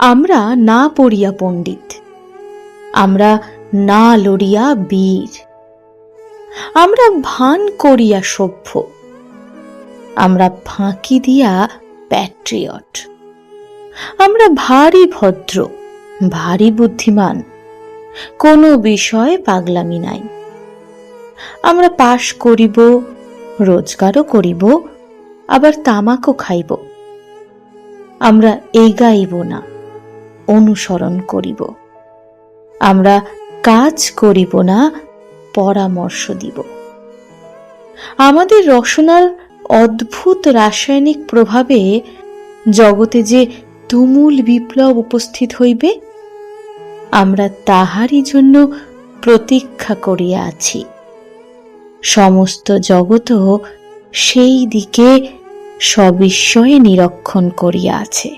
আমরা না পড়িয়া পণ্ডিত, আমরা না লড়িয়া বীর, আমরা ভান করিয়া সভ্য, আমরা ফাঁকি দিয়া প্যাট্রিয়ট, আমরা ভারী ভদ্র, ভারী বুদ্ধিমান, কোনো বিষয়ে পাগলামি নাই। আমরা পাশ করিব, রোজগারও করিব, আবার তামাকও খাইব। আমরা এগাইব না, অনুসরণ করিব। আমরা কাজ করিব না, পরামর্শ দিব। আমাদের রসনার অদ্ভুত রাসায়নিক প্রভাবে জগতে যে তুমুল বিপ্লব উপস্থিত হইবে, আমরা তাহারই জন্য প্রতীক্ষা করিয়া আছি। সমস্ত জগৎও সেই দিকে সবিস্ময়ে নিরীক্ষণ করিয়া আছে।